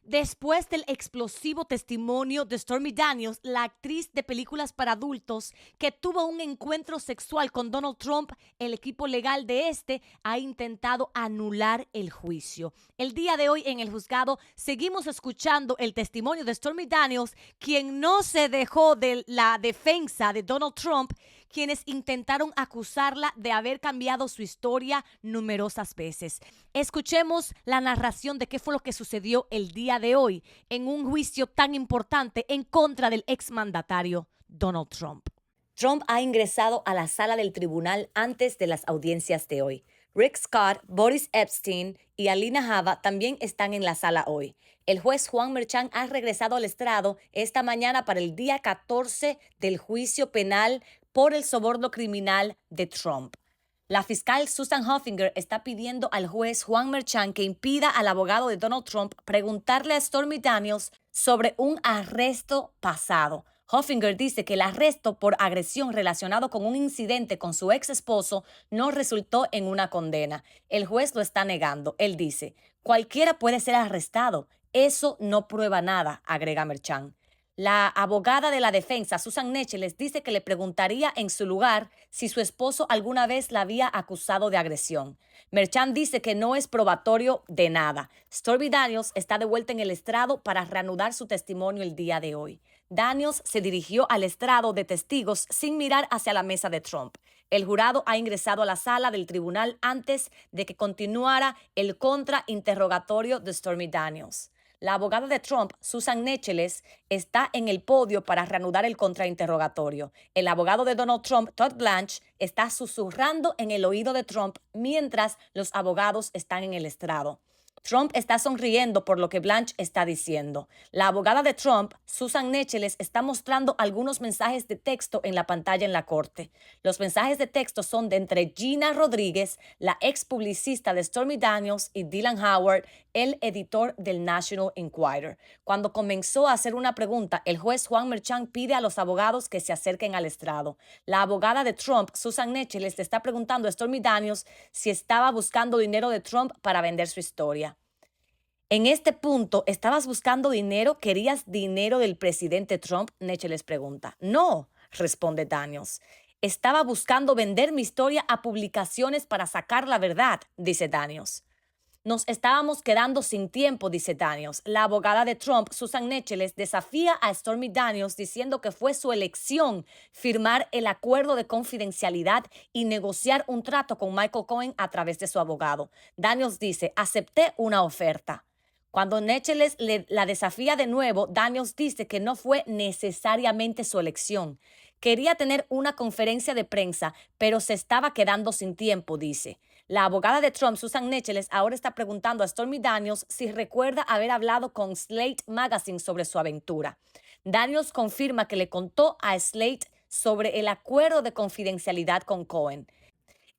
Después del explosivo testimonio de Stormy Daniels, la actriz de películas para adultos que tuvo un encuentro sexual con Donald Trump, el equipo legal de este ha intentado anular el juicio. El día de hoy en el juzgado seguimos escuchando el testimonio de Stormy Daniels, quien no se dejó de la defensa de Donald Trump, quienes intentaron acusarla de haber cambiado su historia numerosas veces. Escuchemos la narración de qué fue lo que sucedió el día de hoy en un juicio tan importante en contra del exmandatario Donald Trump. Trump ha ingresado a la sala del tribunal antes de las audiencias de hoy. Rick Scott, Boris Epstein y Alina Habba también están en la sala hoy. El juez Juan Merchan ha regresado al estrado esta mañana para el día 14 del juicio penal por el soborno criminal de Trump. La fiscal Susan Hoffinger está pidiendo al juez Juan Merchan que impida al abogado de Donald Trump preguntarle a Stormy Daniels sobre un arresto pasado. Hoffinger dice que el arresto por agresión relacionado con un incidente con su ex esposo no resultó en una condena. El juez lo está negando. Él dice, cualquiera puede ser arrestado. Eso no prueba nada, agrega Merchan. La abogada de la defensa, Susan Necheles, dice que le preguntaría en su lugar si su esposo alguna vez la había acusado de agresión. Merchan dice que no es probatorio de nada. Stormy Daniels está de vuelta en el estrado para reanudar su testimonio el día de hoy. Daniels se dirigió al estrado de testigos sin mirar hacia la mesa de Trump. El jurado ha ingresado a la sala del tribunal antes de que continuara el contrainterrogatorio de Stormy Daniels. La abogada de Trump, Susan Necheles, está en el podio para reanudar el contrainterrogatorio. El abogado de Donald Trump, Todd Blanche, está susurrando en el oído de Trump mientras los abogados están en el estrado. Trump está sonriendo por lo que Blanche está diciendo. La abogada de Trump, Susan Necheles, está mostrando algunos mensajes de texto en la pantalla en la corte. Los mensajes de texto son de entre Gina Rodríguez, la ex publicista de Stormy Daniels, y Dylan Howard, el editor del National Enquirer. Cuando comenzó a hacer una pregunta, el juez Juan Merchan pide a los abogados que se acerquen al estrado. La abogada de Trump, Susan Necheles, le está preguntando a Stormy Daniels si estaba buscando dinero de Trump para vender su historia. En este punto, ¿estabas buscando dinero? ¿Querías dinero del presidente Trump? Necheles pregunta. No, responde Daniels. Estaba buscando vender mi historia a publicaciones para sacar la verdad, dice Daniels. Nos estábamos quedando sin tiempo, dice Daniels. La abogada de Trump, Susan Necheles, desafía a Stormy Daniels diciendo que fue su elección firmar el acuerdo de confidencialidad y negociar un trato con Michael Cohen a través de su abogado. Daniels dice, acepté una oferta. Cuando Necheles la desafía de nuevo, Daniels dice que no fue necesariamente su elección. Quería tener una conferencia de prensa, pero se estaba quedando sin tiempo, dice. La abogada de Trump, Susan Necheles, ahora está preguntando a Stormy Daniels si recuerda haber hablado con Slate Magazine sobre su aventura. Daniels confirma que le contó a Slate sobre el acuerdo de confidencialidad con Cohen.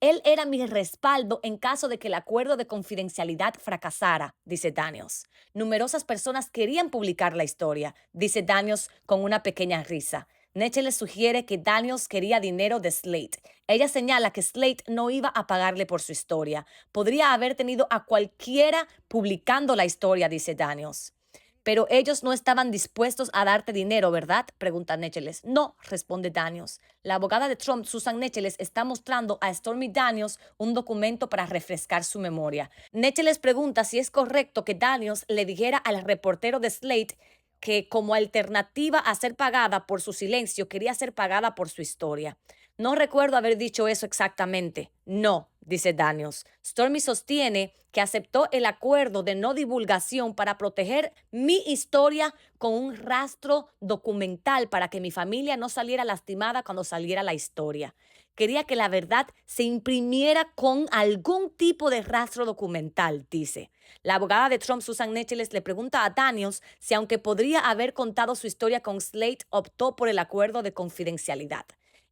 Él era mi respaldo en caso de que el acuerdo de confidencialidad fracasara, dice Daniels. Numerosas personas querían publicar la historia, dice Daniels con una pequeña risa. Necheles sugiere que Daniels quería dinero de Slate. Ella señala que Slate no iba a pagarle por su historia. Podría haber tenido a cualquiera publicando la historia, dice Daniels. Pero ellos no estaban dispuestos a darte dinero, ¿verdad? Pregunta Necheles. No, responde Daniels. La abogada de Trump, Susan Necheles, está mostrando a Stormy Daniels un documento para refrescar su memoria. Necheles pregunta si es correcto que Daniels le dijera al reportero de Slate que como alternativa a ser pagada por su silencio, quería ser pagada por su historia. No recuerdo haber dicho eso exactamente. No, dice Daniels. Stormy sostiene que aceptó el acuerdo de no divulgación para proteger mi historia con un rastro documental para que mi familia no saliera lastimada cuando saliera la historia. Quería que la verdad se imprimiera con algún tipo de rastro documental, dice. La abogada de Trump, Susan Necheles, le pregunta a Daniels si aunque podría haber contado su historia con Slate, optó por el acuerdo de confidencialidad.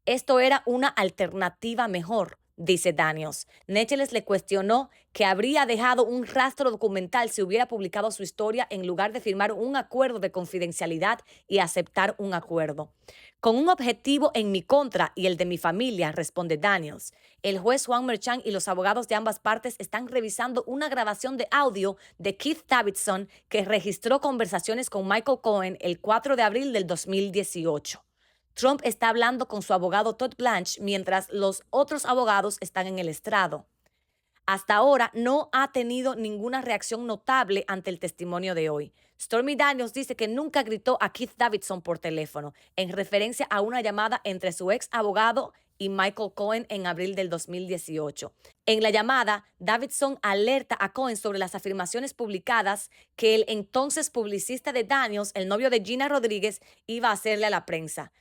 Esto era una alternativa mejor, dice Daniels. Necheles le cuestionó que habría dejado un rastro documental si hubiera publicado su historia en lugar de firmar un acuerdo de confidencialidad y aceptar un acuerdo. Con un objetivo en mi contra y el de mi familia, responde Daniels. El juez Juan Merchan y los abogados de ambas partes están revisando una grabación de audio de Keith Davidson que registró conversaciones con Michael Cohen el 4 de abril del 2018. Trump está hablando con su abogado Todd Blanche mientras los otros abogados están en el estrado. Hasta ahora no ha tenido ninguna reacción notable ante el testimonio de hoy. Stormy Daniels dice que nunca gritó a Keith Davidson por teléfono, en referencia a una llamada entre su ex abogado y Michael Cohen en abril del 2018. En la llamada, Davidson alerta a Cohen sobre las afirmaciones publicadas que el entonces publicista de Daniels, el novio de Gina Rodríguez, iba a hacerle a la prensa.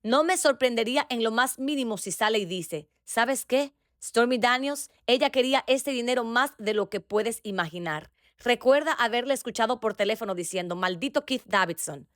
No me sorprendería en lo más mínimo si sale y dice, ¿sabes qué? Stormy Daniels, ella quería este dinero más de lo que puedes imaginar. Recuerda haberle escuchado por teléfono diciendo, maldito Keith Davidson.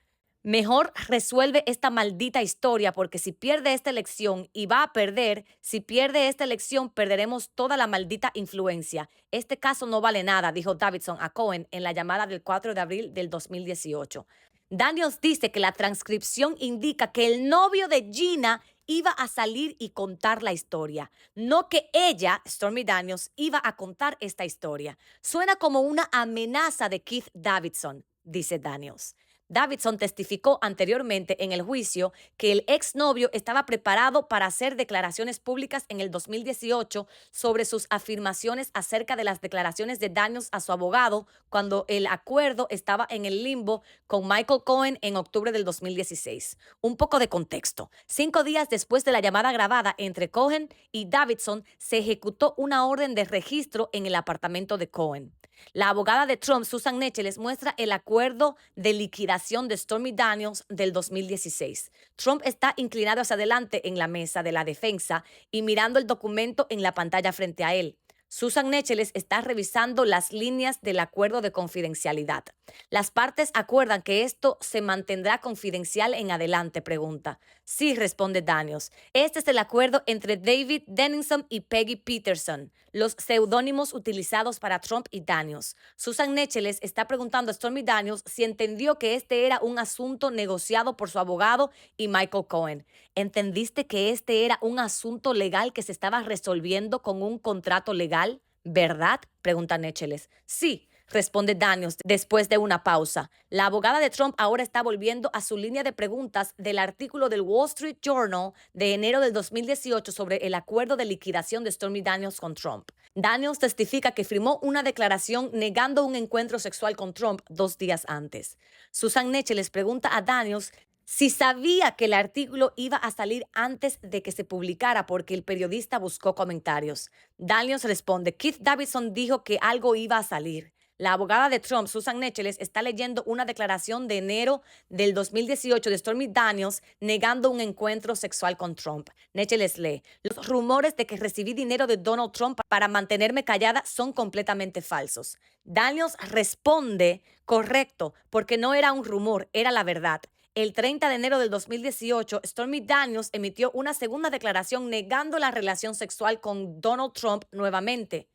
Mejor resuelve esta maldita historia porque si pierde esta elección y va a perder, si pierde esta elección perderemos toda la maldita influencia. Este caso no vale nada, dijo Davidson a Cohen en la llamada del 4 de abril del 2018. Daniels dice que la transcripción indica que el novio de Gina iba a salir y contar la historia, no que ella, Stormy Daniels, iba a contar esta historia. Suena como una amenaza de Keith Davidson, dice Daniels. Davidson testificó anteriormente en el juicio que el exnovio estaba preparado para hacer declaraciones públicas en el 2018 sobre sus afirmaciones acerca de las declaraciones de Daniels a su abogado cuando el acuerdo estaba en el limbo con Michael Cohen en octubre del 2016. Un poco de contexto. 5 días después de la llamada grabada entre Cohen y Davidson, se ejecutó una orden de registro en el apartamento de Cohen. La abogada de Trump, Susan Necheles, muestra el acuerdo de liquidación de Stormy Daniels del 2016. Trump está inclinado hacia adelante en la mesa de la defensa y mirando el documento en la pantalla frente a él. Susan Necheles está revisando las líneas del acuerdo de confidencialidad. ¿Las partes acuerdan que esto se mantendrá confidencial en adelante?, pregunta. Sí, responde Daniels. Este es el acuerdo entre David Denninson y Peggy Peterson, los seudónimos utilizados para Trump y Daniels. Susan Necheles está preguntando a Stormy Daniels si entendió que este era un asunto negociado por su abogado y Michael Cohen. ¿Entendiste que este era un asunto legal que se estaba resolviendo con un contrato legal? ¿Verdad?, pregunta Necheles. Sí, responde Daniels después de una pausa. La abogada de Trump ahora está volviendo a su línea de preguntas del artículo del Wall Street Journal de enero del 2018 sobre el acuerdo de liquidación de Stormy Daniels con Trump. Daniels testifica que firmó una declaración negando un encuentro sexual con Trump 2 días antes. Susan Necheles pregunta a Daniels si sabía que el artículo iba a salir antes de que se publicara porque el periodista buscó comentarios. Daniels responde, Keith Davidson dijo que algo iba a salir. La abogada de Trump, Susan Necheles, está leyendo una declaración de enero del 2018 de Stormy Daniels negando un encuentro sexual con Trump. Necheles lee, los rumores de que recibí dinero de Donald Trump para mantenerme callada son completamente falsos. Daniels responde, correcto, porque no era un rumor, era la verdad. El 30 de enero del 2018, Stormy Daniels emitió una segunda declaración negando la relación sexual con Donald Trump nuevamente.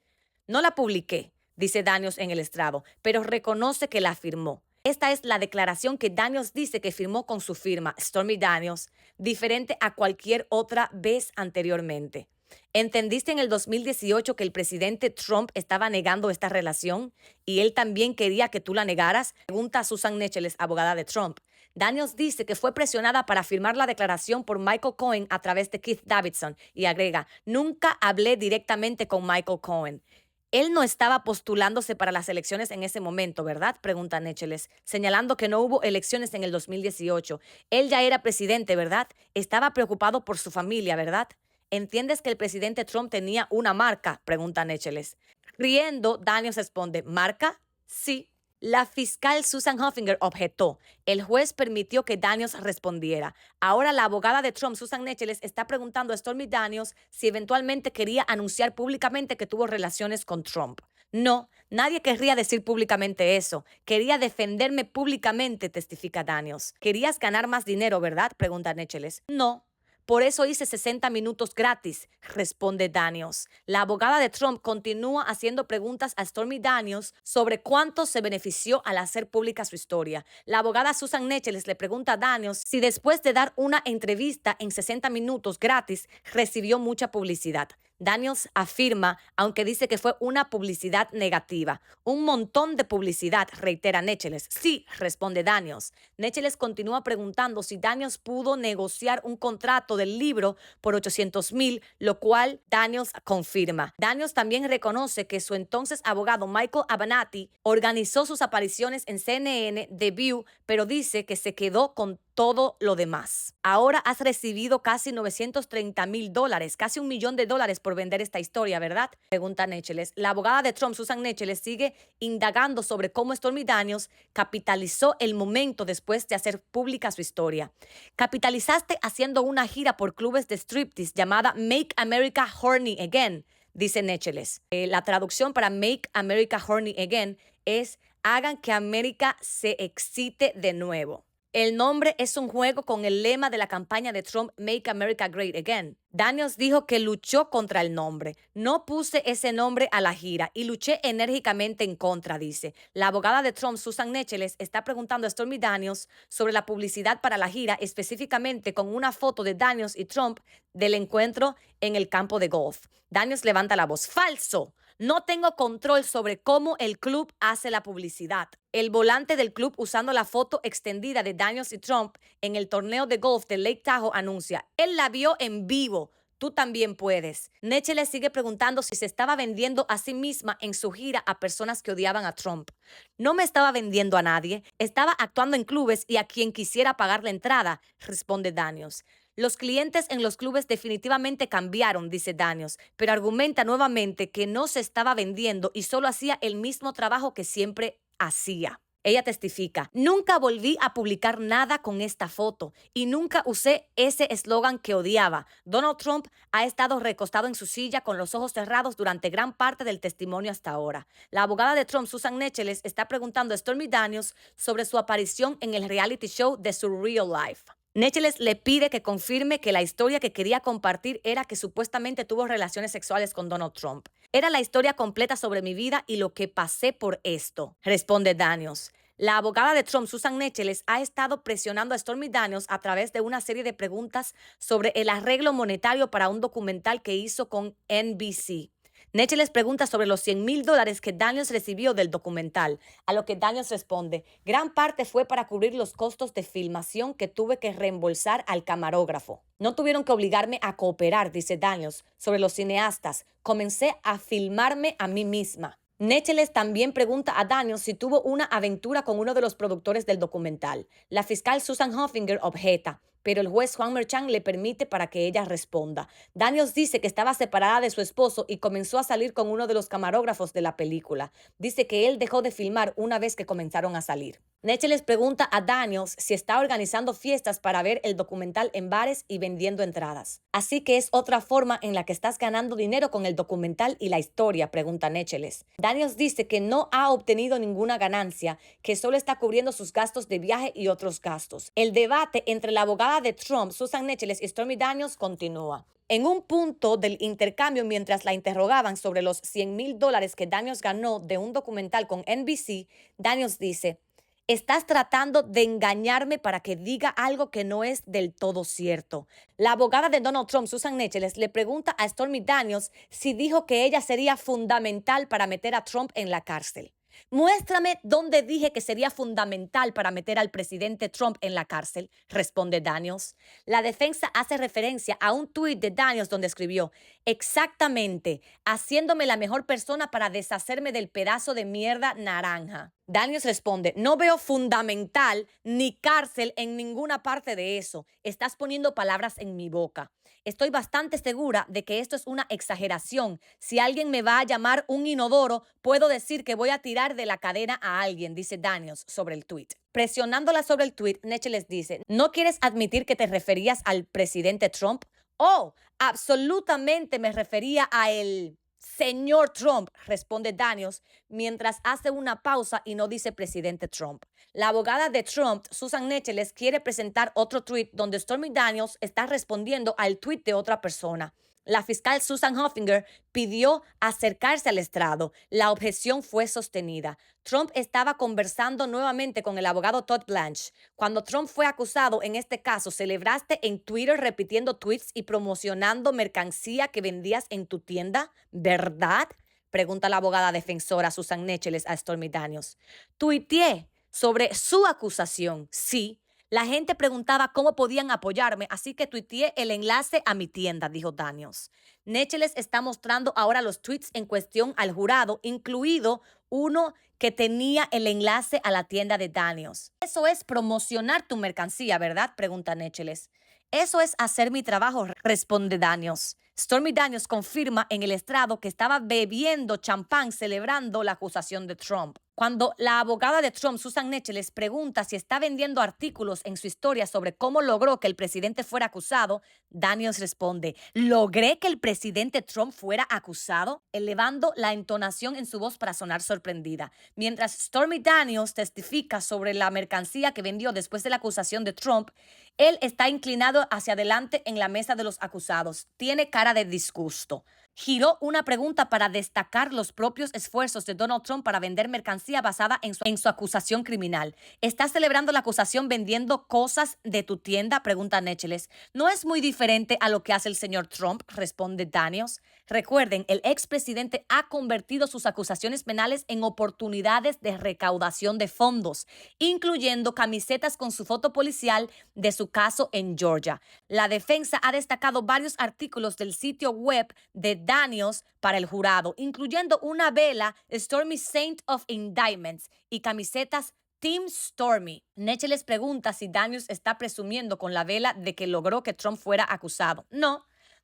No la publiqué, dice Daniels en el estrado, pero reconoce que la firmó. Esta es la declaración que Daniels dice que firmó con su firma, Stormy Daniels, diferente a cualquier otra vez anteriormente. ¿Entendiste en el 2018 que el presidente Trump estaba negando esta relación y él también quería que tú la negaras? Pregunta a Susan Necheles, abogada de Trump. Daniels dice que fue presionada para firmar la declaración por Michael Cohen a través de Keith Davidson y agrega, nunca hablé directamente con Michael Cohen. Él no estaba postulándose para las elecciones en ese momento, ¿verdad?, pregunta Necheles, señalando que no hubo elecciones en el 2018. Él ya era presidente, ¿verdad? Estaba preocupado por su familia, ¿verdad? ¿Entiendes que el presidente Trump tenía una marca?, pregunta Necheles. Riendo, Daniels responde, ¿marca? Sí. La fiscal Susan Hoffinger objetó. El juez permitió que Daniels respondiera. Ahora la abogada de Trump, Susan Necheles, está preguntando a Stormy Daniels si eventualmente quería anunciar públicamente que tuvo relaciones con Trump. No, nadie querría decir públicamente eso. Quería defenderme públicamente, testifica Daniels. ¿Querías ganar más dinero, verdad?, pregunta Necheles. No. Por eso hice 60 minutos gratis, responde Daniels. La abogada de Trump continúa haciendo preguntas a Stormy Daniels sobre cuánto se benefició al hacer pública su historia. La abogada Susan Necheles le pregunta a Daniels si después de dar una entrevista en 60 minutos gratis recibió mucha publicidad. Daniels afirma, aunque dice que fue una publicidad negativa. Un montón de publicidad, reitera Necheles. Sí, responde Daniels. Necheles continúa preguntando si Daniels pudo negociar un contrato del libro por $800,000, lo cual Daniels confirma. Daniels también reconoce que su entonces abogado Michael Avenatti organizó sus apariciones en CNN, The View, pero dice que se quedó con todo lo demás. Ahora has recibido casi $930,000, casi $1 millón por vender esta historia, ¿verdad? Pregunta Necheles. La abogada de Trump, Susan Necheles, sigue indagando sobre cómo Stormy Daniels capitalizó el momento después de hacer pública su historia. Capitalizaste haciendo una gira por clubes de striptease llamada Make America Horny Again, dice Necheles. La traducción para Make America Horny Again es hagan que América se excite de nuevo. El nombre es un juego con el lema de la campaña de Trump, Make America Great Again. Daniels dijo que luchó contra el nombre. No puse ese nombre a la gira y luché enérgicamente en contra, dice. La abogada de Trump, Susan Necheles, está preguntando a Stormy Daniels sobre la publicidad para la gira, específicamente con una foto de Daniels y Trump del encuentro en el campo de golf. Daniels levanta la voz. ¡Falso! No tengo control sobre cómo el club hace la publicidad. El volante del club usando la foto extendida de Daniels y Trump en el torneo de golf de Lake Tahoe anuncia, él la vio en vivo. Tú también puedes. Necheles sigue preguntando si se estaba vendiendo a sí misma en su gira a personas que odiaban a Trump. No me estaba vendiendo a nadie. Estaba actuando en clubes y a quien quisiera pagar la entrada, responde Daniels. Los clientes en los clubes definitivamente cambiaron, dice Daniels, pero argumenta nuevamente que no se estaba vendiendo y solo hacía el mismo trabajo que siempre hacía. Ella testifica, nunca volví a publicar nada con esta foto y nunca usé ese eslogan que odiaba. Donald Trump ha estado recostado en su silla con los ojos cerrados durante gran parte del testimonio hasta ahora. La abogada de Trump, Susan Necheles, está preguntando a Stormy Daniels sobre su aparición en el reality show de su Real Life. Necheles le pide que confirme que la historia que quería compartir era que supuestamente tuvo relaciones sexuales con Donald Trump. Era la historia completa sobre mi vida y lo que pasé por esto, responde Daniels. La abogada de Trump, Susan Necheles, ha estado presionando a Stormy Daniels a través de una serie de preguntas sobre el arreglo monetario para un documental que hizo con NBC. Necheles pregunta sobre los $100,000 que Daniels recibió del documental, a lo que Daniels responde, gran parte fue para cubrir los costos de filmación que tuve que reembolsar al camarógrafo. No tuvieron que obligarme a cooperar, dice Daniels, sobre los cineastas. Comencé a filmarme a mí misma. Necheles también pregunta a Daniels si tuvo una aventura con uno de los productores del documental. La fiscal Susan Hoffinger objeta, pero el juez Juan Merchan le permite para que ella responda. Daniels dice que estaba separada de su esposo y comenzó a salir con uno de los camarógrafos de la película. Dice que él dejó de filmar una vez que comenzaron a salir. Necheles pregunta a Daniels si está organizando fiestas para ver el documental en bares y vendiendo entradas. Así que es otra forma en la que estás ganando dinero con el documental y la historia, pregunta Necheles. Daniels dice que no ha obtenido ninguna ganancia, que solo está cubriendo sus gastos de viaje y otros gastos. El debate entre la abogada de Trump, Susan Necheles y Stormy Daniels continúa. En un punto del intercambio, mientras la interrogaban sobre los $100,000 que Daniels ganó de un documental con NBC, Daniels dice, estás tratando de engañarme para que diga algo que no es del todo cierto. La abogada de Donald Trump, Susan Necheles, le pregunta a Stormy Daniels si dijo que ella sería fundamental para meter a Trump en la cárcel. Muéstrame dónde dije que sería fundamental para meter al presidente Trump en la cárcel, responde Daniels. La defensa hace referencia a un tuit de Daniels donde escribió, exactamente, haciéndome la mejor persona para deshacerme del pedazo de mierda naranja. Daniels responde, no veo fundamental ni cárcel en ninguna parte de eso. Estás poniendo palabras en mi boca. Estoy bastante segura de que esto es una exageración. Si alguien me va a llamar un inodoro, puedo decir que voy a tirar de la cadena a alguien, dice Daniels sobre el tuit. Presionándola sobre el tuit, Necheles dice, ¿no quieres admitir que te referías al presidente Trump? Oh, absolutamente me refería a él. Señor Trump, responde Daniels, mientras hace una pausa y no dice presidente Trump. La abogada de Trump, Susan Necheles, quiere presentar otro tweet donde Stormy Daniels está respondiendo al tweet de otra persona. La fiscal Susan Hoffinger pidió acercarse al estrado. La objeción fue sostenida. Trump estaba conversando nuevamente con el abogado Todd Blanche. Cuando Trump fue acusado en este caso, ¿celebraste en Twitter repitiendo tweets y promocionando mercancía que vendías en tu tienda? ¿Verdad? Pregunta la abogada defensora Susan Necheles a Stormy Daniels. Tuiteé sobre su acusación, sí. La gente preguntaba cómo podían apoyarme, así que tuiteé el enlace a mi tienda, dijo Daniels. Necheles está mostrando ahora los tweets en cuestión al jurado, incluido uno que tenía el enlace a la tienda de Daniels. Eso es promocionar tu mercancía, ¿verdad? Pregunta Necheles. Eso es hacer mi trabajo, responde Daniels. Stormy Daniels confirma en el estrado que estaba bebiendo champán celebrando la acusación de Trump. Cuando la abogada de Trump, Susan Necheles, pregunta si está vendiendo artículos en su historia sobre cómo logró que el presidente fuera acusado, Daniels responde, ¿logré que el presidente Trump fuera acusado? Elevando la entonación en su voz para sonar sorprendida. Mientras Stormy Daniels testifica sobre la mercancía que vendió después de la acusación de Trump, él está inclinado hacia adelante en la mesa de los acusados. Tiene cara de disgusto. Giró una pregunta para destacar los propios esfuerzos de Donald Trump para vender mercancía basada en su acusación criminal. ¿Estás celebrando la acusación vendiendo cosas de tu tienda? Pregunta Necheles. No es muy diferente a lo que hace el señor Trump, responde Daniels. Recuerden, el expresidente ha convertido sus acusaciones penales en oportunidades de recaudación de fondos, incluyendo camisetas con su foto policial de su caso en Georgia. La defensa ha destacado varios artículos del sitio web de Daniels para el jurado, incluyendo una vela Stormy Saint of Indictments y camisetas Team Stormy. Necheles pregunta si Daniels está presumiendo con la vela de que logró que Trump fuera acusado.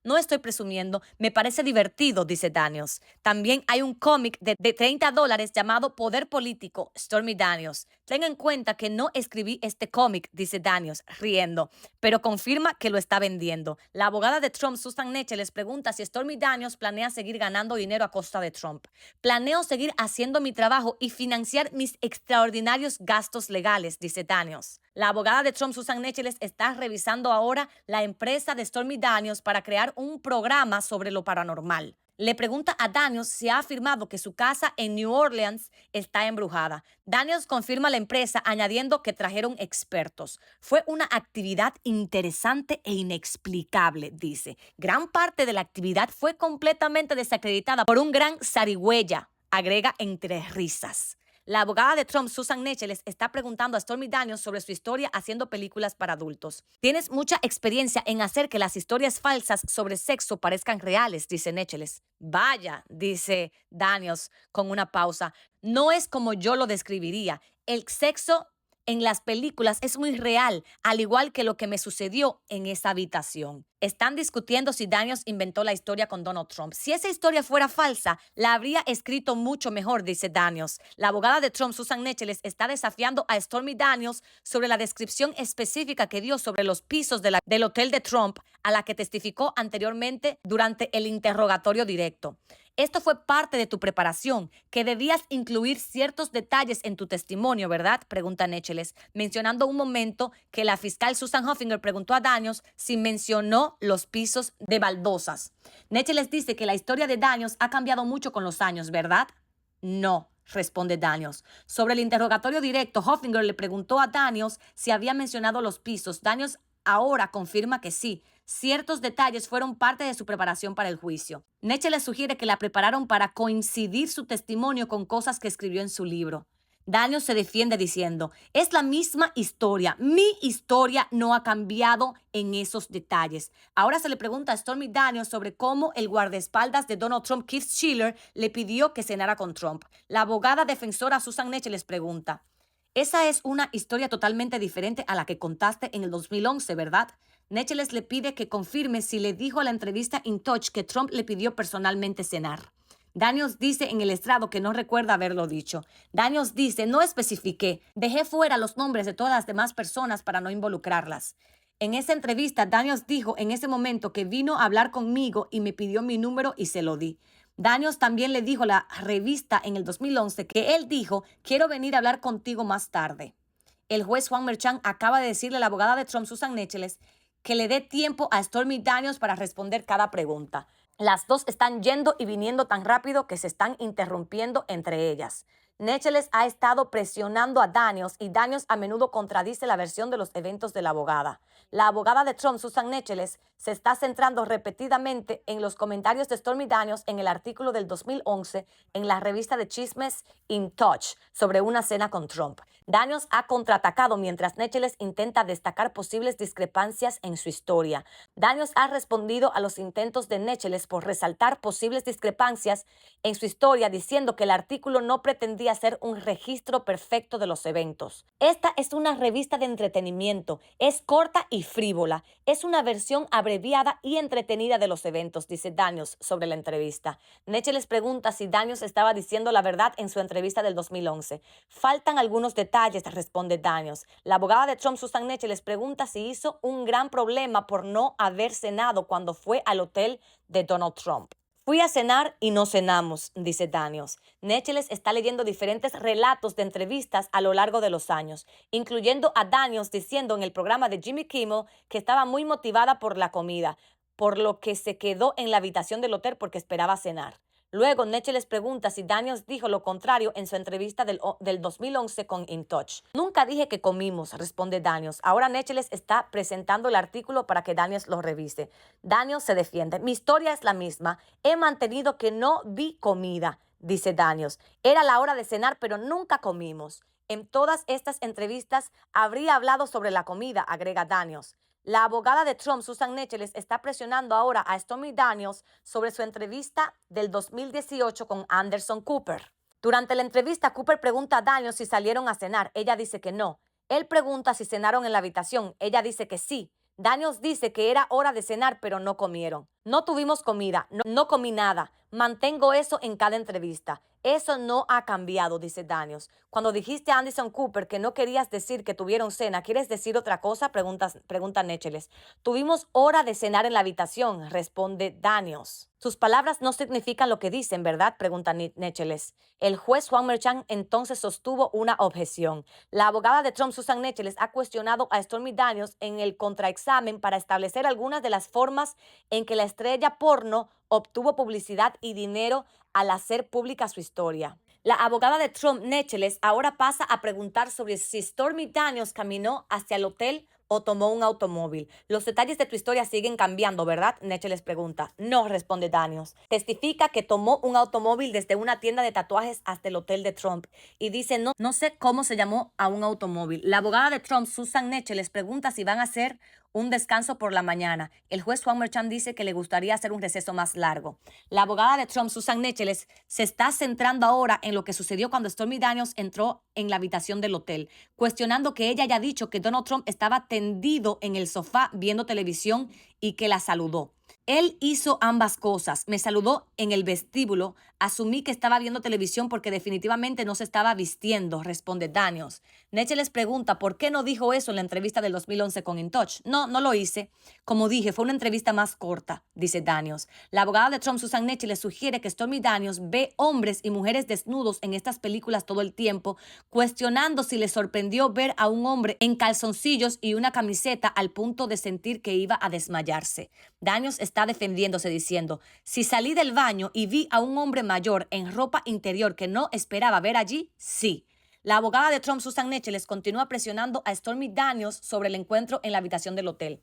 No estoy presumiendo, me parece divertido, dice Daniels. También hay un cómic de $30 llamado Poder Político, Stormy Daniels. Tenga en cuenta que no escribí este cómic, dice Daniels, riendo, pero confirma que lo está vendiendo. La abogada de Trump, Susan Necheles, pregunta si Stormy Daniels planea seguir ganando dinero a costa de Trump. Planeo seguir haciendo mi trabajo y financiar mis extraordinarios gastos legales, dice Daniels. La abogada de Trump, Susan Necheles, está revisando ahora la empresa de Stormy Daniels para crear un programa sobre lo paranormal. Le pregunta a Daniels si ha afirmado que su casa en New Orleans está embrujada. Daniels confirma la empresa añadiendo que trajeron expertos. Fue una actividad interesante e inexplicable, dice. Gran parte de la actividad fue completamente desacreditada por un gran zarigüeya, agrega entre risas. La abogada de Trump, Susan Necheles, está preguntando a Stormy Daniels sobre su historia haciendo películas para adultos. Tienes mucha experiencia en hacer que las historias falsas sobre sexo parezcan reales, dice Necheles. Vaya, dice Daniels con una pausa. No es como yo lo describiría. El sexo en las películas es muy real, al igual que lo que me sucedió en esa habitación. Están discutiendo si Daniels inventó la historia con Donald Trump. Si esa historia fuera falsa, la habría escrito mucho mejor, dice Daniels. La abogada de Trump, Susan Necheles, está desafiando a Stormy Daniels sobre la descripción específica que dio sobre los pisos del hotel de Trump, a la que testificó anteriormente durante el interrogatorio directo. Esto fue parte de tu preparación, que debías incluir ciertos detalles en tu testimonio, ¿verdad? Pregunta Necheles, mencionando un momento que la fiscal Susan Hoffinger preguntó a Daniels si mencionó los pisos de baldosas. Necheles dice que la historia de Daniels ha cambiado mucho con los años, ¿verdad? No, responde Daniels. Sobre el interrogatorio directo, Hoffinger le preguntó a Daniels si había mencionado los pisos. Daniels ahora confirma que sí. Ciertos detalles fueron parte de su preparación para el juicio. Necheles sugiere que la prepararon para coincidir su testimonio con cosas que escribió en su libro. Daniels se defiende diciendo, es la misma historia. Mi historia no ha cambiado en esos detalles. Ahora se le pregunta a Stormy Daniels sobre cómo el guardaespaldas de Donald Trump, Keith Schiller, le pidió que cenara con Trump. La abogada defensora Susan Necheles pregunta, esa es una historia totalmente diferente a la que contaste en el 2011, ¿verdad? Necheles le pide que confirme si le dijo a la entrevista In Touch que Trump le pidió personalmente cenar. Daniels dice en el estrado que no recuerda haberlo dicho. Daniels dice, no especifiqué, dejé fuera los nombres de todas las demás personas para no involucrarlas. En esa entrevista, Daniels dijo en ese momento que vino a hablar conmigo y me pidió mi número y se lo di. Daniels también le dijo a la revista en el 2011 que él dijo, quiero venir a hablar contigo más tarde. El juez Juan Merchan acaba de decirle a la abogada de Trump, Susan Necheles, que le dé tiempo a Stormy Daniels para responder cada pregunta. Las dos están yendo y viniendo tan rápido que se están interrumpiendo entre ellas. Necheles ha estado presionando a Daniels y Daniels a menudo contradice la versión de los eventos de la abogada. La abogada de Trump, Susan Necheles, se está centrando repetidamente en los comentarios de Stormy Daniels en el artículo del 2011 en la revista de chismes In Touch sobre una cena con Trump. Daniels ha contraatacado mientras Necheles intenta destacar posibles discrepancias en su historia. Daniels ha respondido a los intentos de Necheles por resaltar posibles discrepancias en su historia diciendo que el artículo no pretendía ser un registro perfecto de los eventos. Esta es una revista de entretenimiento, es corta y frívola, es una versión abreviada y entretenida de los eventos, dice Daniels sobre la entrevista. Necheles pregunta si Daniels estaba diciendo la verdad en su entrevista del 2011. Faltan algunos detalles, responde Daniels. La abogada de Trump, Susan Necheles, pregunta si hizo un gran problema por no haber cenado cuando fue al hotel de Donald Trump. Fui a cenar y no cenamos, dice Daniels. Necheles está leyendo diferentes relatos de entrevistas a lo largo de los años, incluyendo a Daniels diciendo en el programa de Jimmy Kimmel que estaba muy motivada por la comida, por lo que se quedó en la habitación del hotel porque esperaba cenar. Luego, Necheles pregunta si Daniels dijo lo contrario en su entrevista del 2011 con In Touch. Nunca dije que comimos, responde Daniels. Ahora Necheles está presentando el artículo para que Daniels lo revise. Daniels se defiende. Mi historia es la misma. He mantenido que no vi comida, dice Daniels. Era la hora de cenar, pero nunca comimos. En todas estas entrevistas habría hablado sobre la comida, agrega Daniels. La abogada de Trump, Susan Necheles, está presionando ahora a Stormy Daniels sobre su entrevista del 2018 con Anderson Cooper. Durante la entrevista, Cooper pregunta a Daniels si salieron a cenar. Ella dice que no. Él pregunta si cenaron en la habitación. Ella dice que sí. Daniels dice que era hora de cenar, pero no comieron. No tuvimos comida, no comí nada. Mantengo eso en cada entrevista. Eso no ha cambiado, dice Daniels. Cuando dijiste a Anderson Cooper que no querías decir que tuvieron cena, ¿quieres decir otra cosa? Pregunta Necheles. Tuvimos hora de cenar en la habitación, responde Daniels. Sus palabras no significan lo que dicen, ¿verdad? Pregunta Necheles. El juez Juan Merchan entonces sostuvo una objeción. La abogada de Trump, Susan Necheles, ha cuestionado a Stormy Daniels en el contraexamen para establecer algunas de las formas en que la estrella porno obtuvo publicidad y dinero al hacer pública su historia. La abogada de Trump, Necheles, ahora pasa a preguntar sobre si Stormy Daniels caminó hacia el hotel o tomó un automóvil. Los detalles de tu historia siguen cambiando, ¿verdad? Necheles pregunta. No, responde Daniels. Testifica que tomó un automóvil desde una tienda de tatuajes hasta el hotel de Trump y dice no sé cómo se llamó a un automóvil. La abogada de Trump, Susan Necheles, pregunta si van a hacer un descanso por la mañana. El juez Juan Merchan dice que le gustaría hacer un receso más largo. La abogada de Trump, Susan Necheles, se está centrando ahora en lo que sucedió cuando Stormy Daniels entró en la habitación del hotel, cuestionando que ella haya dicho que Donald Trump estaba tendido en el sofá viendo televisión y que la saludó. Él hizo ambas cosas. Me saludó en el vestíbulo. Asumí que estaba viendo televisión porque definitivamente no se estaba vistiendo, responde Daniels. Necheles pregunta por qué no dijo eso en la entrevista del 2011 con In Touch. No lo hice. Como dije, fue una entrevista más corta, dice Daniels. La abogada de Trump, Susan Necheles, sugiere que Stormy Daniels ve hombres y mujeres desnudos en estas películas todo el tiempo, cuestionando si le sorprendió ver a un hombre en calzoncillos y una camiseta al punto de sentir que iba a desmayarse. Daniels está defendiéndose diciendo, si salí del baño y vi a un hombre mayor en ropa interior que no esperaba ver allí, sí. La abogada de Trump, Susan Necheles, continúa presionando a Stormy Daniels sobre el encuentro en la habitación del hotel.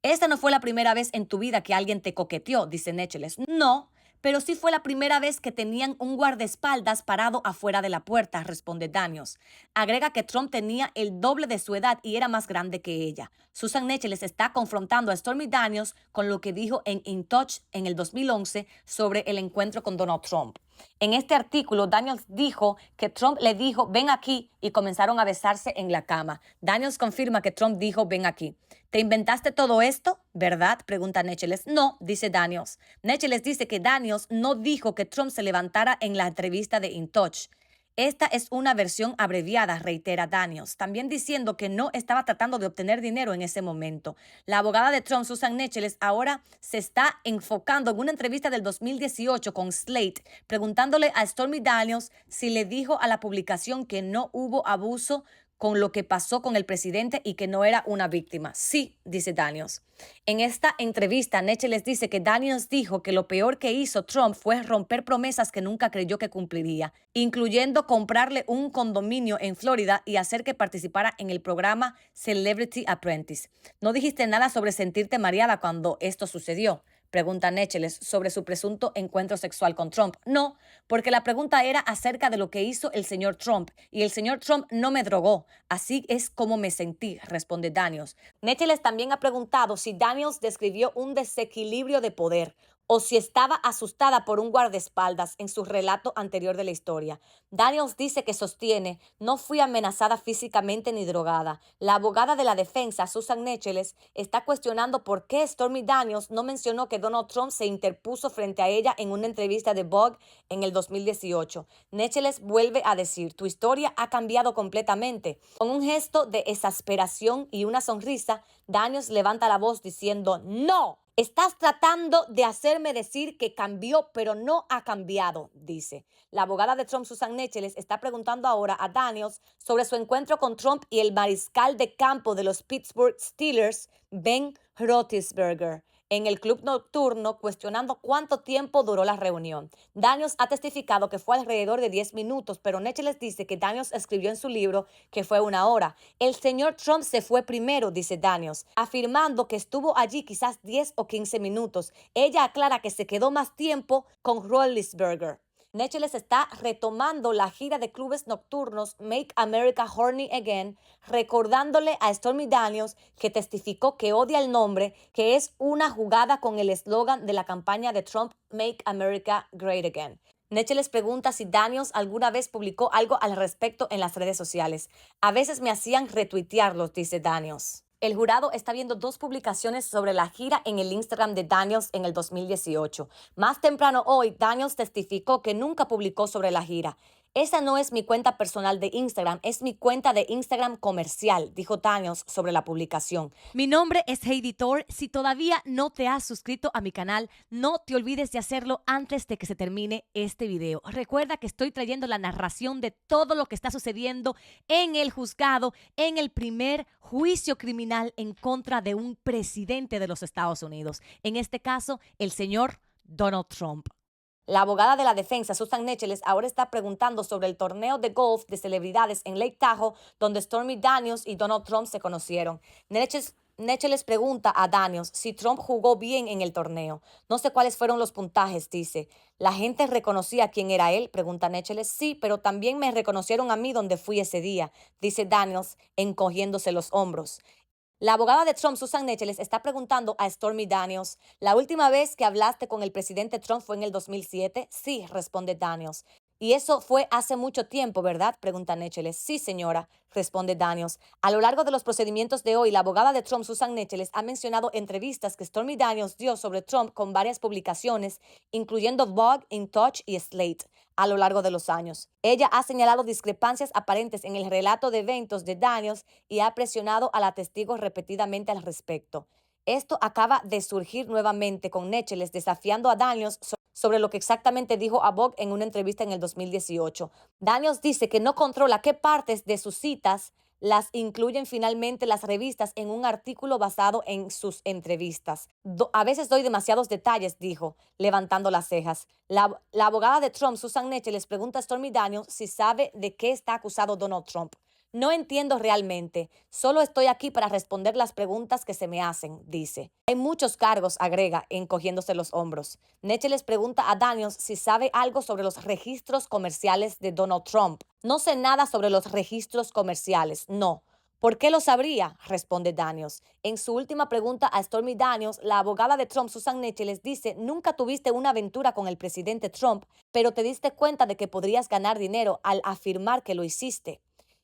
Esta no fue la primera vez en tu vida que alguien te coqueteó, dice Necheles. No, pero sí fue la primera vez que tenían un guardaespaldas parado afuera de la puerta, responde Daniels. Agrega que Trump tenía el doble de su edad y era más grande que ella. Susan Necheles está confrontando a Stormy Daniels con lo que dijo en In Touch en el 2011 sobre el encuentro con Donald Trump. En este artículo, Daniels dijo que Trump le dijo, ven aquí, y comenzaron a besarse en la cama. Daniels confirma que Trump dijo, ven aquí. ¿Te inventaste todo esto? ¿Verdad? Pregunta Necheles. No, dice Daniels. Necheles dice que Daniels no dijo que Trump se levantara en la entrevista de In Touch. Esta es una versión abreviada, reitera Daniels, también diciendo que no estaba tratando de obtener dinero en ese momento. La abogada de Trump, Susan Necheles, ahora se está enfocando en una entrevista del 2018 con Slate, preguntándole a Stormy Daniels si le dijo a la publicación que no hubo abuso con lo que pasó con el presidente y que no era una víctima. Sí, dice Daniels. En esta entrevista, Necheles dice que Daniels dijo que lo peor que hizo Trump fue romper promesas que nunca creyó que cumpliría, incluyendo comprarle un condominio en Florida y hacer que participara en el programa Celebrity Apprentice. ¿No dijiste nada sobre sentirte mareada cuando esto sucedió?, pregunta Necheles sobre su presunto encuentro sexual con Trump. No, porque la pregunta era acerca de lo que hizo el señor Trump, y el señor Trump no me drogó. Así es como me sentí, responde Daniels. Necheles también ha preguntado si Daniels describió un desequilibrio de poder o si estaba asustada por un guardaespaldas en su relato anterior de la historia. Daniels dice que sostiene: no fui amenazada físicamente ni drogada. La abogada de la defensa, Susan Necheles, está cuestionando por qué Stormy Daniels no mencionó que Donald Trump se interpuso frente a ella en una entrevista de Vogue en el 2018. Necheles vuelve a decir: tu historia ha cambiado completamente. Con un gesto de exasperación y una sonrisa, Daniels levanta la voz diciendo: ¡no! Estás tratando de hacerme decir que cambió, pero no ha cambiado, dice. La abogada de Trump, Susan Necheles, está preguntando ahora a Daniels sobre su encuentro con Trump y el mariscal de campo de los Pittsburgh Steelers, Ben Roethlisberger, en el club nocturno, cuestionando cuánto tiempo duró la reunión. Daniels ha testificado que fue alrededor de 10 minutos, pero Necheles dice que Daniels escribió en su libro que fue 1 hora. El señor Trump se fue primero, dice Daniels, afirmando que estuvo allí quizás 10 o 15 minutos. Ella aclara que se quedó más tiempo con Roethlisberger. Necheles está retomando la gira de clubes nocturnos Make America Horny Again, recordándole a Stormy Daniels, que testificó que odia el nombre, que es una jugada con el eslogan de la campaña de Trump, Make America Great Again. Necheles pregunta si Daniels alguna vez publicó algo al respecto en las redes sociales. A veces me hacían retuitearlos, dice Daniels. El jurado está viendo 2 publicaciones sobre la gira en el Instagram de Daniels en el 2018. Más temprano hoy, Daniels testificó que nunca publicó sobre la gira. Esa no es mi cuenta personal de Instagram, es mi cuenta de Instagram comercial, dijo Daniels sobre la publicación. Mi nombre es Heidi Thor. Si todavía no te has suscrito a mi canal, no te olvides de hacerlo antes de que se termine este video. Recuerda que estoy trayendo la narración de todo lo que está sucediendo en el juzgado, en el primer juicio criminal en contra de un presidente de los Estados Unidos. En este caso, el señor Donald Trump. La abogada de la defensa, Susan Necheles, ahora está preguntando sobre el torneo de golf de celebridades en Lake Tahoe, donde Stormy Daniels y Donald Trump se conocieron. Necheles pregunta a Daniels si Trump jugó bien en el torneo. No sé cuáles fueron los puntajes, dice. ¿La gente reconocía quién era él?, pregunta Necheles. Sí, pero también me reconocieron a mí donde fui ese día, dice Daniels, encogiéndose los hombros. La abogada de Trump, Susan Necheles, está preguntando a Stormy Daniels: ¿la última vez que hablaste con el presidente Trump fue en el 2007? Sí, responde Daniels. Y eso fue hace mucho tiempo, ¿verdad?, pregunta Necheles. Sí, señora, responde Daniels. A lo largo de los procedimientos de hoy, la abogada de Trump, Susan Necheles, ha mencionado entrevistas que Stormy Daniels dio sobre Trump con varias publicaciones, incluyendo Vogue, In Touch y Slate, a lo largo de los años. Ella ha señalado discrepancias aparentes en el relato de eventos de Daniels y ha presionado a la testigo repetidamente al respecto. Esto acaba de surgir nuevamente con Necheles desafiando a Daniels sobre lo que exactamente dijo a Vogue en una entrevista en el 2018. Daniels dice que no controla qué partes de sus citas las incluyen finalmente las revistas en un artículo basado en sus entrevistas. A veces doy demasiados detalles, dijo, levantando las cejas. La abogada de Trump, Susan Necheles, pregunta a Stormy Daniels si sabe de qué está acusado Donald Trump. No entiendo realmente. Solo estoy aquí para responder las preguntas que se me hacen, dice. Hay muchos cargos, agrega, encogiéndose los hombros. Necheles pregunta a Daniels si sabe algo sobre los registros comerciales de Donald Trump. No sé nada sobre los registros comerciales, no. ¿Por qué lo sabría?, responde Daniels. En su última pregunta a Stormy Daniels, la abogada de Trump, Susan Necheles, dice: nunca tuviste una aventura con el presidente Trump, pero te diste cuenta de que podrías ganar dinero al afirmar que lo hiciste.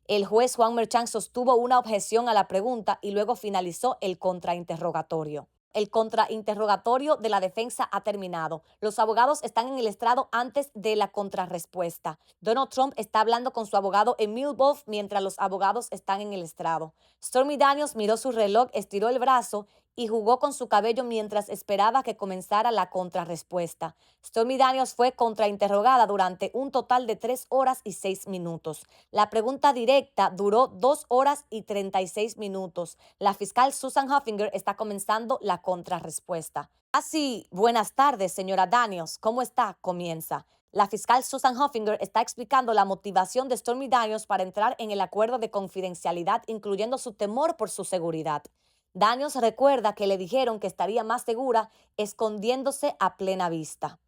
El juez Juan Merchan sostuvo una objeción a la pregunta y luego finalizó el contrainterrogatorio. El contrainterrogatorio de la defensa ha terminado. Los abogados están en el estrado antes de la contrarrespuesta. Donald Trump está hablando con su abogado Emil Wolf mientras los abogados están en el estrado. Stormy Daniels miró su reloj, estiró el brazo y jugó con su cabello mientras esperaba que comenzara la contrarrespuesta. Stormy Daniels fue contrainterrogada durante un total de 3 horas y 6 minutos. La pregunta directa duró 2 horas y 36 minutos. La fiscal Susan Hoffinger está comenzando la contrarrespuesta. Así, buenas tardes, señora Daniels. ¿Cómo está? Comienza. La fiscal Susan Hoffinger está explicando la motivación de Stormy Daniels para entrar en el acuerdo de confidencialidad, incluyendo su temor por su seguridad. Daniels recuerda que le dijeron que estaría más segura escondiéndose a plena vista.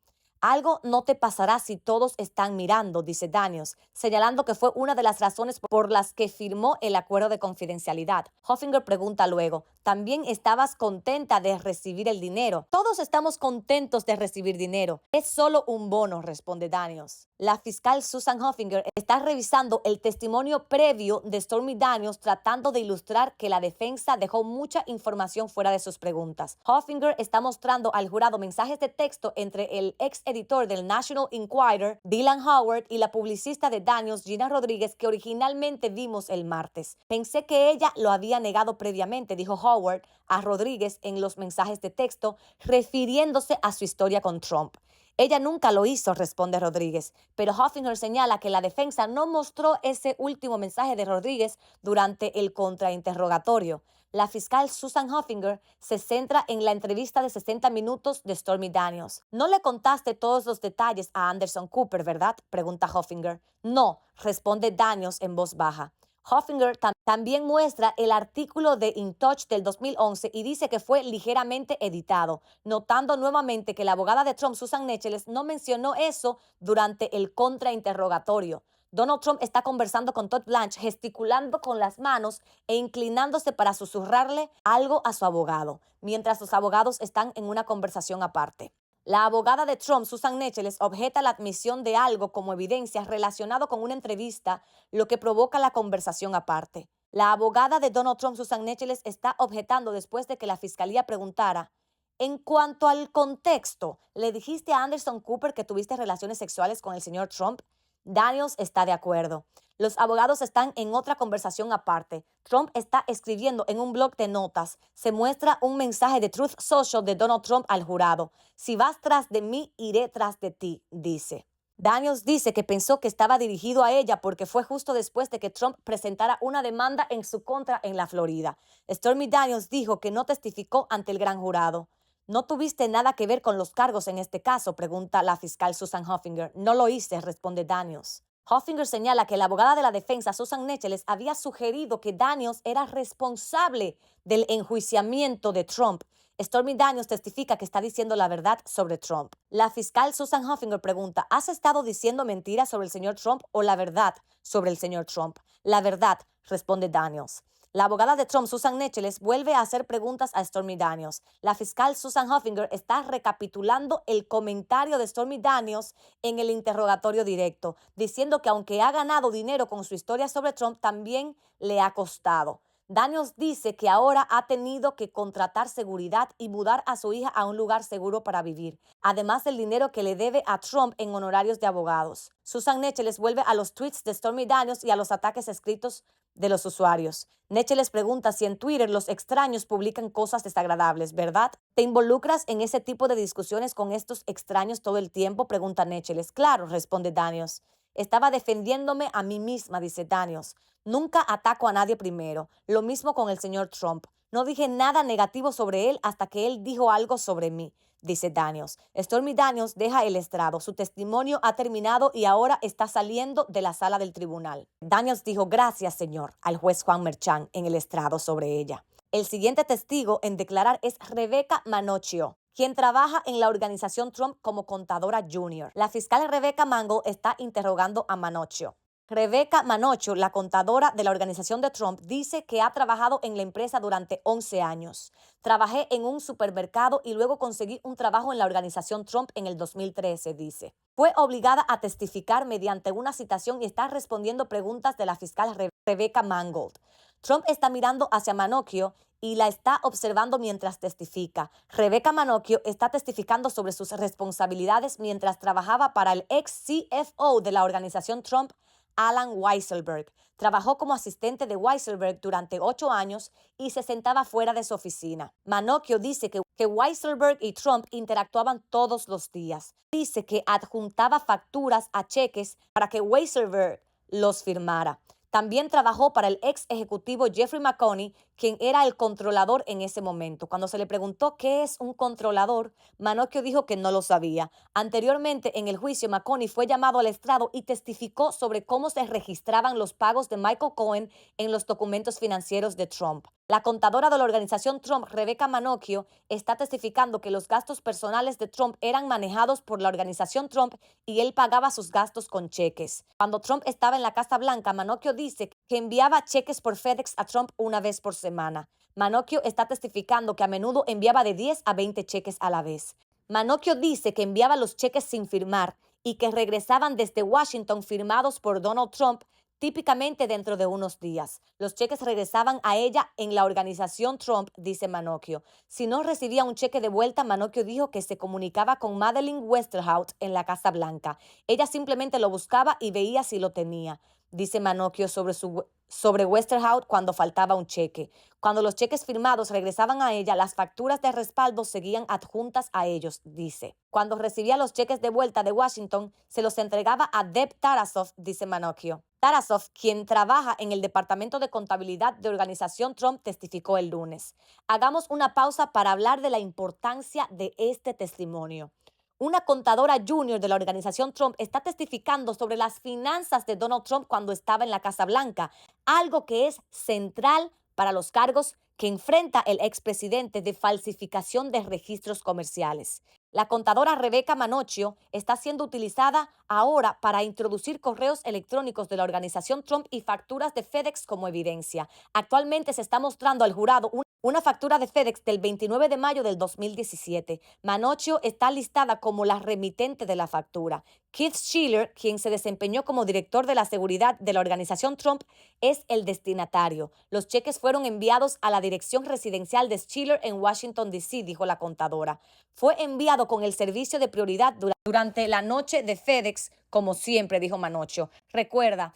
Algo no te pasará si todos están mirando, dice Daniels, señalando que fue una de las razones por las que firmó el acuerdo de confidencialidad. Hoffinger pregunta luego, ¿también estabas contenta de recibir el dinero? Todos estamos contentos de recibir dinero. Es solo un bono, responde Daniels. La fiscal Susan Hoffinger está revisando el testimonio previo de Stormy Daniels tratando de ilustrar que la defensa dejó mucha información fuera de sus preguntas. Hoffinger está mostrando al jurado mensajes de texto entre el ex editor del National Enquirer, Dylan Howard, y la publicista de Daniels, Gina Rodríguez, que originalmente vimos el martes. Pensé que ella lo había negado previamente, dijo Howard a Rodríguez en los mensajes de texto, refiriéndose a su historia con Trump. Ella nunca lo hizo, responde Rodríguez, pero Hoffinger señala que la defensa no mostró ese último mensaje de Rodríguez durante el contrainterrogatorio. La fiscal Susan Hoffinger se centra en la entrevista de 60 minutos de Stormy Daniels. ¿No le contaste todos los detalles a Anderson Cooper, verdad?, pregunta Hoffinger. No, responde Daniels en voz baja. Hoffinger también muestra el artículo de In Touch del 2011 y dice que fue ligeramente editado, notando nuevamente que la abogada de Trump, Susan Necheles, no mencionó eso durante el contrainterrogatorio. Donald Trump está conversando con Todd Blanche, gesticulando con las manos e inclinándose para susurrarle algo a su abogado, mientras los abogados están en una conversación aparte. La abogada de Trump, Susan Necheles, objeta la admisión de algo como evidencia relacionado con una entrevista, lo que provoca la conversación aparte. La abogada de Donald Trump, Susan Necheles, está objetando después de que la fiscalía preguntara, en cuanto al contexto, ¿le dijiste a Anderson Cooper que tuviste relaciones sexuales con el señor Trump? Daniels está de acuerdo. Los abogados están en otra conversación aparte. Trump está escribiendo en un blog de notas. Se muestra un mensaje de Truth Social de Donald Trump al jurado. Si vas tras de mí, iré tras de ti, dice. Daniels dice que pensó que estaba dirigido a ella porque fue justo después de que Trump presentara una demanda en su contra en la Florida. Stormy Daniels dijo que no testificó ante el gran jurado. ¿No tuviste nada que ver con los cargos en este caso?, pregunta la fiscal Susan Hoffinger. No lo hice, responde Daniels. Hoffinger señala que la abogada de la defensa, Susan Necheles, había sugerido que Daniels era responsable del enjuiciamiento de Trump. Stormy Daniels testifica que está diciendo la verdad sobre Trump. La fiscal Susan Hoffinger pregunta, ¿has estado diciendo mentiras sobre el señor Trump o la verdad sobre el señor Trump? La verdad, responde Daniels. La abogada de Trump, Susan Necheles, vuelve a hacer preguntas a Stormy Daniels. La fiscal Susan Hoffinger está recapitulando el comentario de Stormy Daniels en el interrogatorio directo, diciendo que aunque ha ganado dinero con su historia sobre Trump, también le ha costado. Daniels dice que ahora ha tenido que contratar seguridad y mudar a su hija a un lugar seguro para vivir, además del dinero que le debe a Trump en honorarios de abogados. Susan Necheles vuelve a los tweets de Stormy Daniels y a los ataques escritos de los usuarios. Necheles pregunta si en Twitter los extraños publican cosas desagradables, ¿verdad? ¿Te involucras en ese tipo de discusiones con estos extraños todo el tiempo?, pregunta Necheles. Claro, responde Daniels. Estaba defendiéndome a mí misma, dice Daniels. Nunca ataco a nadie primero. Lo mismo con el señor Trump. No dije nada negativo sobre él hasta que él dijo algo sobre mí, dice Daniels. Stormy Daniels deja el estrado. Su testimonio ha terminado y ahora está saliendo de la sala del tribunal. Daniels dijo gracias, señor, al juez Juan Merchan en el estrado sobre ella. El siguiente testigo en declarar es Rebecca Manocchio, quien trabaja en la organización Trump como contadora junior. La fiscal Rebecca Mangle está interrogando a Manocchio. Rebecca Manocchio, la contadora de la organización de Trump, dice que ha trabajado en la empresa durante 11 años. Trabajé en un supermercado y luego conseguí un trabajo en la organización Trump en el 2013, dice. Fue obligada a testificar mediante una citación y está respondiendo preguntas de la fiscal Rebecca Mangold. Trump está mirando hacia Manocchio y la está observando mientras testifica. Rebecca Manocchio está testificando sobre sus responsabilidades mientras trabajaba para el ex CFO de la organización Trump, Alan Weisselberg. Trabajó como asistente de Weisselberg durante 8 años y se sentaba fuera de su oficina. Manocchio dice que Weisselberg y Trump interactuaban todos los días. Dice que adjuntaba facturas a cheques para que Weisselberg los firmara. También trabajó para el ex ejecutivo Jeffrey McConney, quien era el controlador en ese momento. Cuando se le preguntó qué es un controlador, Manocchio dijo que no lo sabía. Anteriormente, en el juicio, McConney fue llamado al estrado y testificó sobre cómo se registraban los pagos de Michael Cohen en los documentos financieros de Trump. La contadora de la organización Trump, Rebecca Manocchio, está testificando que los gastos personales de Trump eran manejados por la organización Trump y él pagaba sus gastos con cheques. Cuando Trump estaba en la Casa Blanca, Manocchio dice que enviaba cheques por FedEx a Trump una vez por semana. Manocchio está testificando que a menudo enviaba de 10 a 20 cheques a la vez. Manocchio dice que enviaba los cheques sin firmar y que regresaban desde Washington firmados por Donald Trump típicamente dentro de unos días. Los cheques regresaban a ella en la organización Trump, dice Manocchio. Si no recibía un cheque de vuelta, Manocchio dijo que se comunicaba con Madeleine Westerhout en la Casa Blanca. Ella simplemente lo buscaba y veía si lo tenía, dice Manocchio sobre Westerhout cuando faltaba un cheque. Cuando los cheques firmados regresaban a ella, las facturas de respaldo seguían adjuntas a ellos, dice. Cuando recibía los cheques de vuelta de Washington, se los entregaba a Deb Tarasov, dice Manocchio. Tarasov, quien trabaja en el Departamento de Contabilidad de Organización Trump, testificó el lunes. Hagamos una pausa para hablar de la importancia de este testimonio. Una contadora junior de la organización Trump está testificando sobre las finanzas de Donald Trump cuando estaba en la Casa Blanca, algo que es central para los cargos que enfrenta el expresidente de falsificación de registros comerciales. La contadora Rebecca Manocchio está siendo utilizada ahora para introducir correos electrónicos de la organización Trump y facturas de FedEx como evidencia. Actualmente se está mostrando al jurado una factura de FedEx del 29 de mayo del 2017. Manocchio está listada como la remitente de la factura. Keith Schiller, quien se desempeñó como director de la seguridad de la organización Trump, es el destinatario. Los cheques fueron enviados a la dirección residencial de Schiller en Washington, D.C., dijo la contadora. Fue enviado con el servicio de prioridad durante la noche de FedEx, como siempre, dijo Manocchio. Recuerda,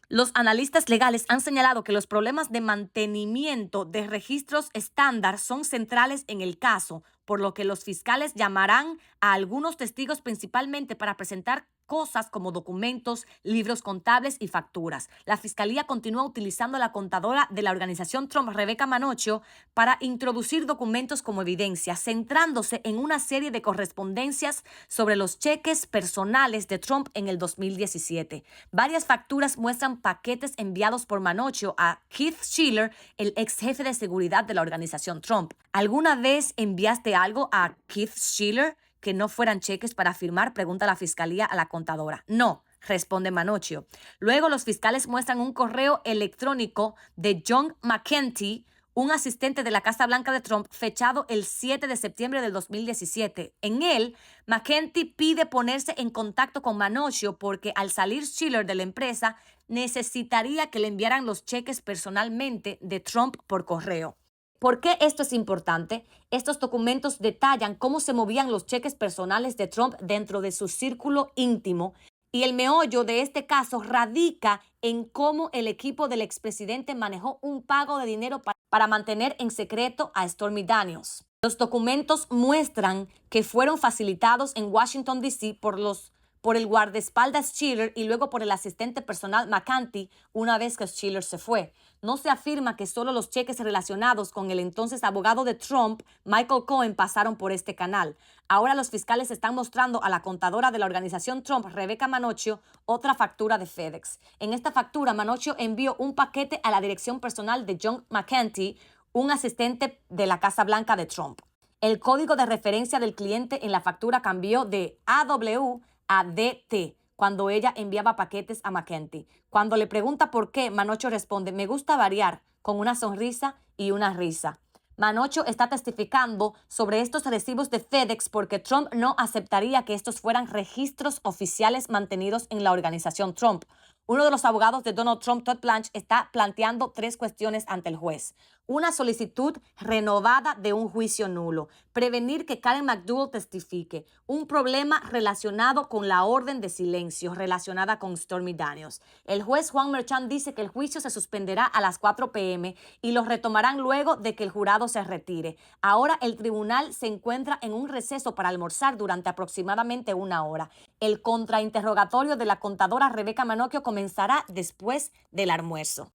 los analistas legales han señalado que los problemas de mantenimiento de registros estándar son centrales en el caso, por lo que los fiscales llamarán a algunos testigos principalmente para presentar cosas como documentos, libros contables y facturas. La fiscalía continúa utilizando a la contadora de la organización Trump, Rebecca Manocchio, para introducir documentos como evidencia, centrándose en una serie de correspondencias sobre los cheques personales de Trump en el 2017. Varias facturas muestran paquetes enviados por Manocchio a Keith Schiller, el ex jefe de seguridad de la organización Trump. ¿Alguna vez enviaste algo a Keith Schiller que no fueran cheques para firmar? Pregunta la fiscalía a la contadora. No, responde Manocchio. Luego los fiscales muestran un correo electrónico de John McEntee, un asistente de la Casa Blanca de Trump, fechado el 7 de septiembre del 2017. En él, McEntee pide ponerse en contacto con Manocchio porque al salir Schiller de la empresa, necesitaría que le enviaran los cheques personalmente de Trump por correo. ¿Por qué esto es importante? Estos documentos detallan cómo se movían los cheques personales de Trump dentro de su círculo íntimo y el meollo de este caso radica en cómo el equipo del expresidente manejó un pago de dinero para mantener en secreto a Stormy Daniels. Los documentos muestran que fueron facilitados en Washington, D.C. por el guardaespaldas Schiller y luego por el asistente personal McEntee una vez que Schiller se fue. No se afirma que solo los cheques relacionados con el entonces abogado de Trump, Michael Cohen, pasaron por este canal. Ahora los fiscales están mostrando a la contadora de la organización Trump, Rebecca Manocchio, otra factura de FedEx. En esta factura, Manocchio envió un paquete a la dirección personal de John McEntee, un asistente de la Casa Blanca de Trump. El código de referencia del cliente en la factura cambió de AW a DT cuando ella enviaba paquetes a McEntee. Cuando le pregunta por qué, Manocchio responde: me gusta variar, con una sonrisa y una risa. Manocchio está testificando sobre estos recibos de FedEx porque Trump no aceptaría que estos fueran registros oficiales mantenidos en la organización Trump. Uno de los abogados de Donald Trump, Todd Blanche, está planteando 3 cuestiones ante el juez. una solicitud renovada de un juicio nulo, prevenir que Karen McDougal testifique, un problema relacionado con la orden de silencio relacionada con Stormy Daniels. El juez Juan Merchan dice que el juicio se suspenderá a las 4 p.m. y lo retomarán luego de que el jurado se retire. Ahora el tribunal se encuentra en un receso para almorzar durante aproximadamente una hora. El contrainterrogatorio de la contadora Rebecca Manocchio comenzará después del almuerzo.